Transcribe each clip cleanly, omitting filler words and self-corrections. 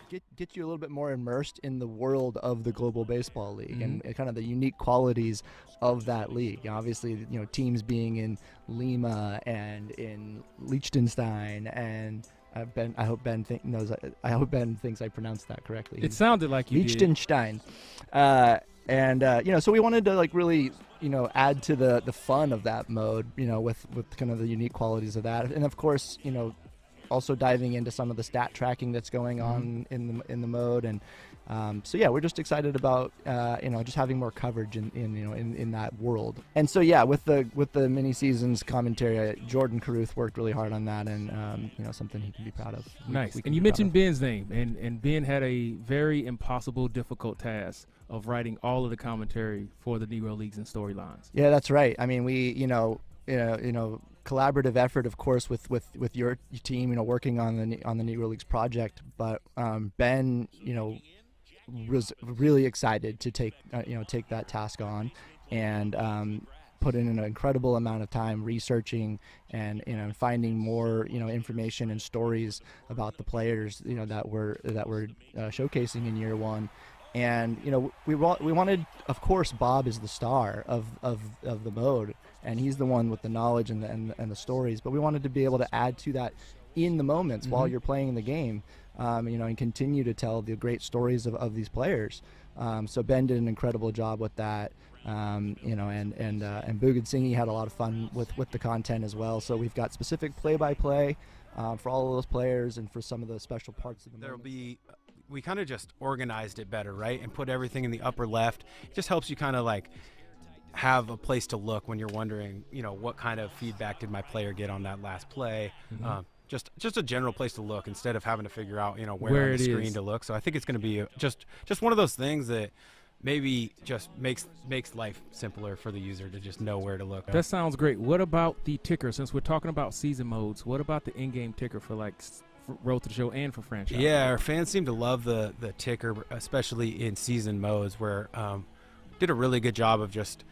get you a little bit more immersed in the world of the Global Baseball League and kind of the unique qualities of that league. Obviously, teams being in Lima and in Liechtenstein and I hope Ben thinks I pronounced that correctly. It sounded like you Liechtenstein. So we wanted to really add to the fun of that mode, with kind of the unique qualities of that, and of course, also diving into some of the stat tracking that's going on in the mode, and we're just excited about just having more coverage in that world. And so with the mini seasons commentary, Jordan Caruth worked really hard on that, and something he can be proud of. Nice. And you mentioned Ben's name, and Ben had a very impossible, difficult task of writing all of the commentary for the Negro Leagues and storylines. Yeah, that's right. I mean, we collaborative effort, of course, with your team, working on the Negro Leagues project. But Ben, was really excited to take that task on, and put in an incredible amount of time researching and finding more information and stories about the players that we're showcasing in year one. And we wanted, of course, Bob is the star of the mode, and he's the one with the knowledge and the stories. But we wanted to be able to add to that in the moments while you're playing the game, and continue to tell the great stories of these players. So Ben did an incredible job with that, and Bugad Singhi had a lot of fun with the content as well. So we've got specific play-by-play for all of those players and for some of the special parts of the We kind of just organized it better, right? And put everything in the upper left. It just helps you kind of have a place to look when you're wondering, what kind of feedback did my player get on that last play? Just a general place to look instead of having to figure out, where on the screen to look. So I think it's going to be just one of those things that maybe just makes life simpler for the user to just know where to look. That sounds great. What about the ticker? Since we're talking about season modes, what about the in-game ticker for Road to the Show and for franchise? Yeah, our fans seem to love the ticker, especially in season modes, where did a really good job of just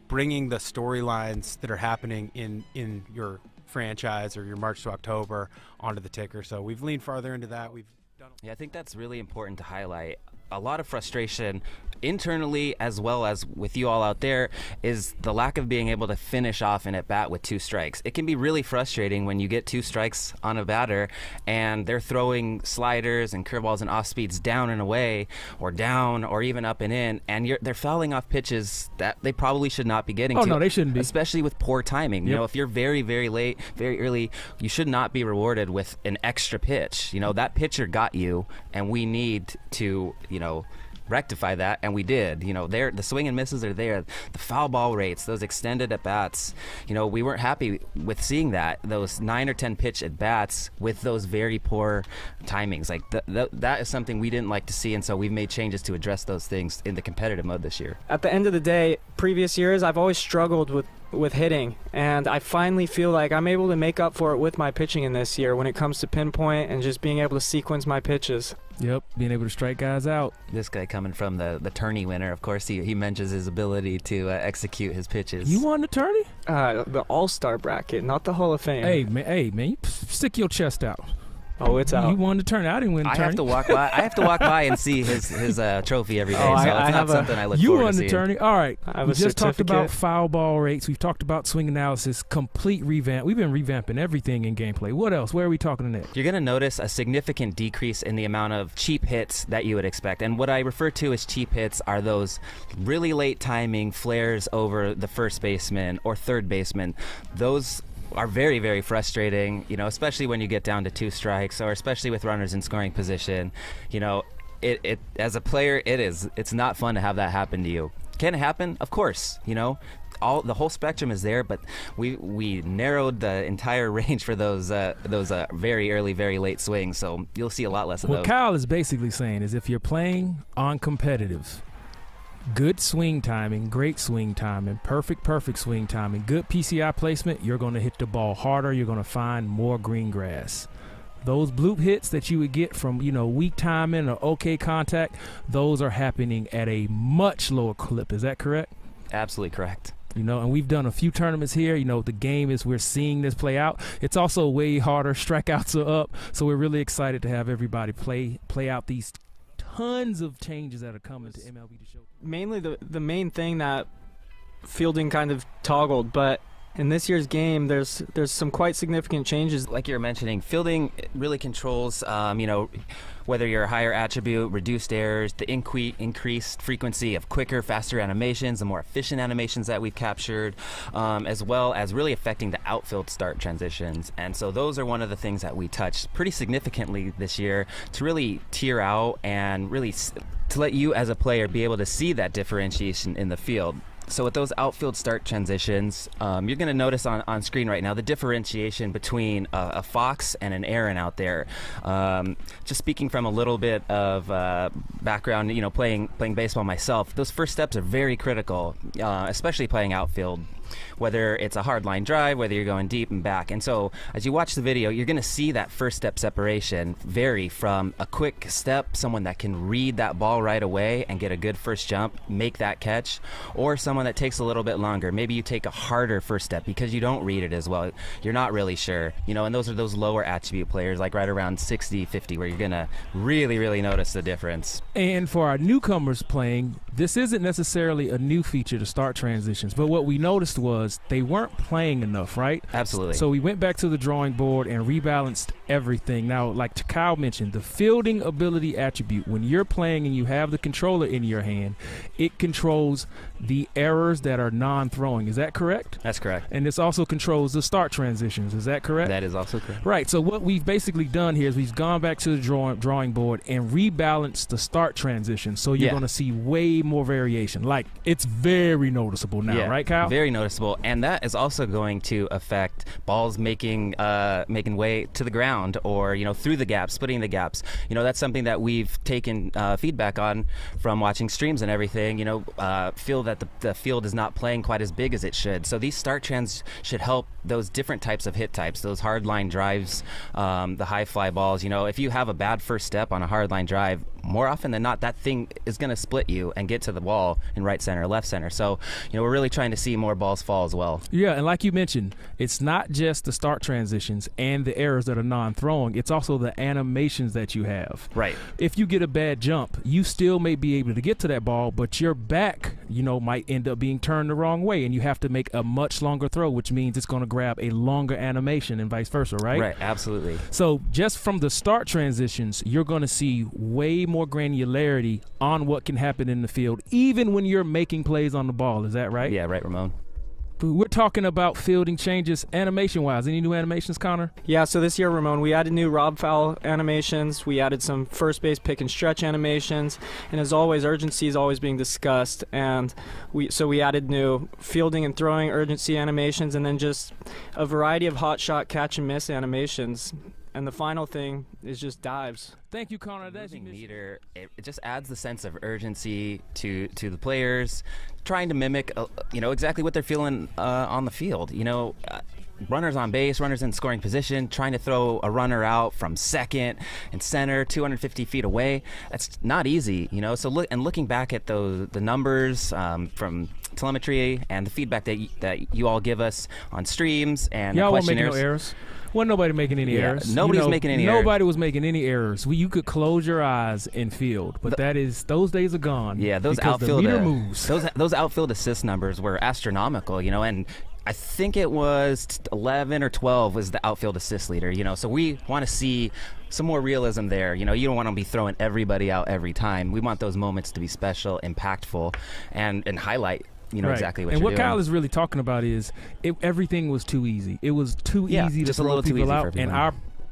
bringing the storylines that are happening in your franchise or your March to October onto the ticker. So we've leaned farther into that. Yeah, I think that's really important to highlight. A lot of frustration internally as well as with you all out there is the lack of being able to finish off an at-bat with 2 strikes. It can be really frustrating when you get 2 strikes on a batter and they're throwing sliders and curveballs and off-speeds down and away or down or even up and in, and they're fouling off pitches that they probably should not be getting to. Oh, no, they shouldn't be. Especially with poor timing. Yep. If you're very, very late, very early, you should not be rewarded with an extra pitch. That pitcher got you, and we need to, rectify that, and we did. The swing and misses are there. The foul ball rates, those extended at bats. We weren't happy with seeing those 9 or 10 pitch at bats with those very poor timings. That is something we didn't like to see, and so we've made changes to address those things in the competitive mode this year. At the end of the day, previous years I've always struggled with hitting, and I finally feel like I'm able to make up for it with my pitching in this year when it comes to pinpoint and just being able to sequence my pitches. Yep, being able to strike guys out. This guy coming from the tourney winner, of course, he mentions his ability to execute his pitches. You won the tourney? The All-Star bracket, not the Hall of Fame. Hey man, you stick your chest out. Oh, it's out. You won the tourney. I didn't win the tourney. I have to walk by and see his trophy every day. So it's not something I look forward to seeing. You won the tourney. All right. We just talked certificate. about foul ball rates. We've talked about swing analysis. Complete revamp. We've been revamping everything in gameplay. What else? Where are we talking next? You're going to notice a significant decrease in the amount of cheap hits that you would expect. And what I refer to as cheap hits are those really late timing flares over the first baseman or third baseman. Those are very, very frustrating, especially when you get down to 2 strikes or especially with runners in scoring position. It as a player, it's not fun to have that happen to you. Can it happen? Of course, the whole spectrum is there, but we narrowed the entire range for those very early, very late swings, so you'll see a lot less of those. What Kyle is basically saying is if you're playing on competitive, good swing timing, great swing timing, perfect swing timing, good PCI placement, you're going to hit the ball harder. You're going to find more green grass. Those bloop hits that you would get from, weak timing or okay contact, those are happening at a much lower clip. Is that correct? Absolutely correct. And we've done a few tournaments here. The game is, we're seeing this play out. It's also way harder. Strikeouts are up. So we're really excited to have everybody play out these tons of changes that are coming to MLB to show. Mainly the main thing that fielding kind of toggled, but in this year's game, there's some quite significant changes. Like you're mentioning, fielding really controls, whether you're a higher attribute, reduced errors, the increased frequency of quicker, faster animations, the more efficient animations that we've captured, as well as really affecting the outfield start transitions. And so those are one of the things that we touched pretty significantly this year to really tier out and really to let you as a player be able to see that differentiation in the field. So with those outfield start transitions, you're going to notice on screen right now the differentiation between a Fox and an Aaron out there. Just speaking from a little bit of background, playing baseball myself, those first steps are very critical, especially playing outfield. Whether it's a hard line drive, whether you're going deep and back. And so as you watch the video, you're going to see that first step separation vary from a quick step, someone that can read that ball right away and get a good first jump, make that catch, or someone that takes a little bit longer. Maybe you take a harder first step because you don't read it as well. You're not really sure. And those are those lower attribute players, like right around 60, 50, where you're going to really, really notice the difference. And for our newcomers playing, this isn't necessarily a new feature to start transitions, but what we noticed was they weren't playing enough, right? Absolutely. So we went back to the drawing board and rebalanced everything. Now, like Kyle mentioned, the fielding ability attribute, when you're playing and you have the controller in your hand, it controls the errors that are non-throwing. Is that correct? That's correct. And this also controls the start transitions. Is that correct? That is also correct. Right. So what we've basically done here is we've gone back to the drawing board and rebalanced the start transition. So you're going to see way more variation. Like, it's very noticeable now, right, Kyle? Very noticeable. And that is also going to affect balls making way to the ground or, through the gaps, splitting the gaps. That's something that we've taken feedback on from watching streams and everything. Feel that the field is not playing quite as big as it should. So these start trends should help those different types of hit types, those hard line drives, the high fly balls. If you have a bad first step on a hard line drive, more often than not, that thing is going to split you and get to the wall in right center, left center. So, we're really trying to see more balls fall as well. Yeah, and like you mentioned, it's not just the start transitions and the errors that are non-throwing. It's also the animations that you have. Right. If you get a bad jump, you still may be able to get to that ball, but your back, might end up being turned the wrong way, and you have to make a much longer throw, which means it's going to grab a longer animation and vice versa, right? Right, absolutely. So just from the start transitions, you're going to see way more granularity on what can happen in the field, even when you're making plays on the ball. Is that right? Yeah, right, Ramon. We're talking about fielding changes animation-wise. Any new animations, Connor? Yeah, so this year, Ramon, we added new Rob foul animations. We added some first base pick and stretch animations. And as always, urgency is always being discussed. And we added new fielding and throwing urgency animations, and then just a variety of hot shot catch and miss animations. And the final thing is just dives. Thank you, Connor. Moving meter, it just adds the sense of urgency to the players, trying to mimic, exactly what they're feeling on the field. Runners on base, runners in scoring position, trying to throw a runner out from second and center, 250 feet away. That's not easy, So looking back at the numbers from telemetry and the feedback that you all give us on streams and y'all the weren't making questionnaires. no errors. Wasn't nobody making any errors. Nobody was making any errors. Nobody was making any errors. You could close your eyes and field, but those days are gone. Yeah, those outfield moves. Those outfield assist numbers were astronomical, and I think it was 11 or 12 was the outfield assist leader, So we want to see some more realism there. You don't want to be throwing everybody out every time. We want those moments to be special, impactful, and highlight right. Exactly what and you're what doing. Kyle is really talking about is everything was too easy. It was too easy to throw people out, and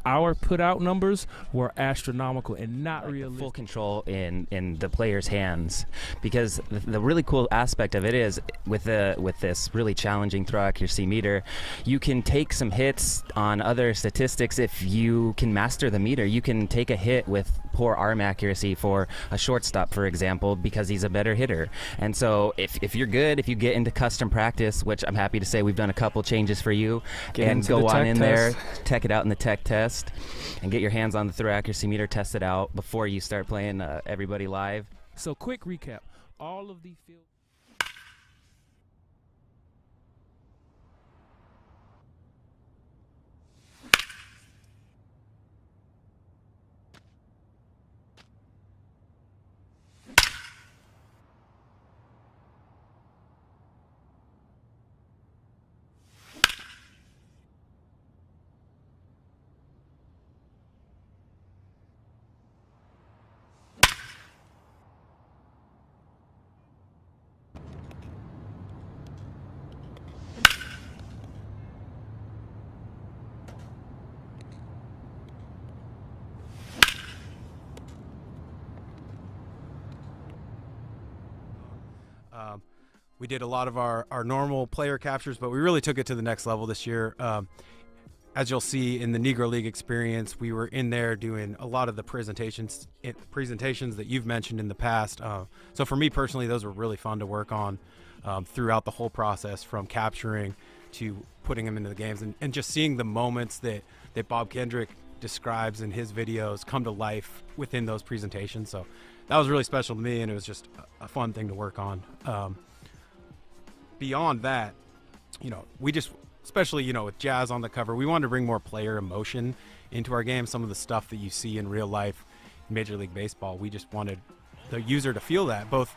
our put out numbers were astronomical and not realistic. Full control in the player's hands, because the really cool aspect of it is with this really challenging throw accuracy meter, you can take some hits on other statistics. If you can master the meter, you can take a hit with poor arm accuracy for a shortstop, for example, because he's a better hitter. And so if you're good, if you get into custom practice, which I'm happy to say we've done a couple changes for you, and go on in there, tech it out in the tech test, and get your hands on the throw accuracy meter, test it out before you start playing everybody live. So quick recap. All of the field We did a lot of our normal player captures, but we really took it to the next level this year. As you'll see in the Negro League experience, we were in there doing a lot of the presentations that you've mentioned in the past. So for me personally, those were really fun to work on throughout the whole process, from capturing to putting them into the games, and just seeing the moments that Bob Kendrick describes in his videos come to life within those presentations. So that was really special to me, and it was just a fun thing to work on. Beyond that, we just, especially, with Jazz on the cover, we wanted to bring more player emotion into our game. Some of the stuff that you see in real life in Major League Baseball, we just wanted the user to feel that, both,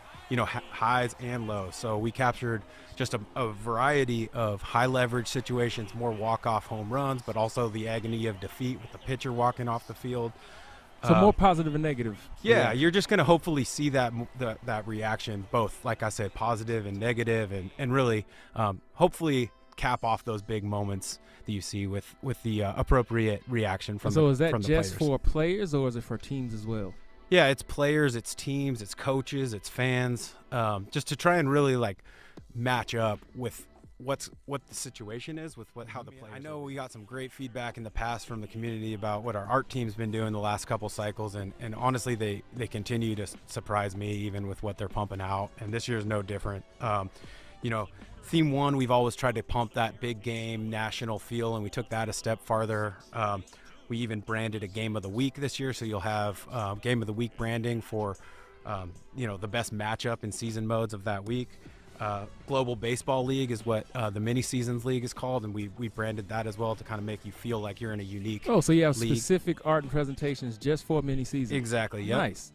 highs and lows. So we captured just a variety of high leverage situations, more walk-off home runs, but also the agony of defeat with the pitcher walking off the field. So more positive and negative. Yeah, you're just going to hopefully see that reaction, both, like I said, positive and negative, and really hopefully cap off those big moments that you see with the appropriate reaction from So is that from the just players. for players, or is it for teams as well? Yeah, it's players, it's teams, it's coaches, it's fans, just to try and really match up with what the situation is with how the players. I know we got some great feedback in the past from the community about what our art team's been doing the last couple cycles, and honestly they continue to surprise me even with what they're pumping out, and this year's no different. Theme 1, we've always tried to pump that big game national feel, and we took that a step farther. We even branded a game of the week this year, so you'll have game of the week branding for the best matchup in season modes of that week. Global Baseball League is what the mini seasons league is called, and we branded that as well to kind of make you feel like you're in a unique so you have league. Specific art and presentations just for mini seasons. Exactly. Yep. Nice.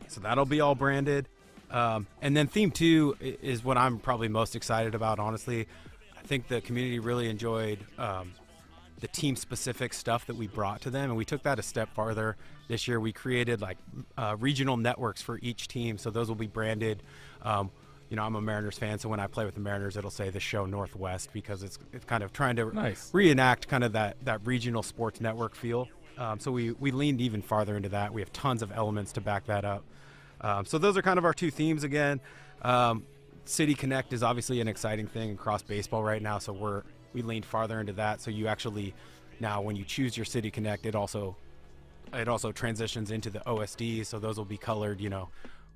So that'll be all branded. And then theme 2 is what I'm probably most excited about, honestly. I think the community really enjoyed the team specific stuff that we brought to them, and we took that a step farther this year. We created regional networks for each team, so those will be branded. I'm a Mariners fan, so when I play with the Mariners, it'll say the show Northwest, because it's kind of trying to reenact kind of that regional sports network feel. So we leaned even farther into that. We have tons of elements to back that up. So those are kind of our 2 themes again. City Connect is obviously an exciting thing across baseball right now, so we leaned farther into that. So you actually, now when you choose your City Connect, it also transitions into the OSD, so those will be colored,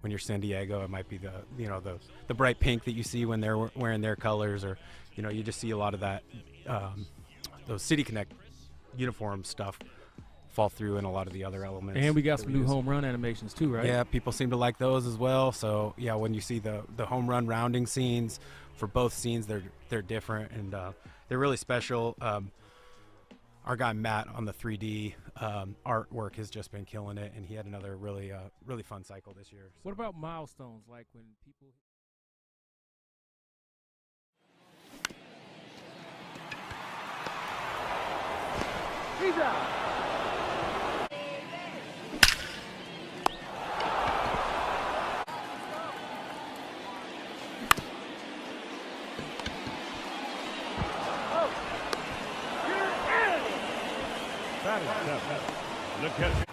when you're San Diego, it might be the bright pink that you see when they're wearing their colors, or you just see a lot of that those City Connect uniform stuff fall through in a lot of the other elements. And we got some new home run animations too, right? Yeah, people seem to like those as well. So yeah, when you see the home run rounding scenes for both scenes, they're different, and they're really special. Our guy Matt on the 3D artwork has just been killing it, and he had another really fun cycle this year. So. What about milestones, like when people? He's out. The catcher,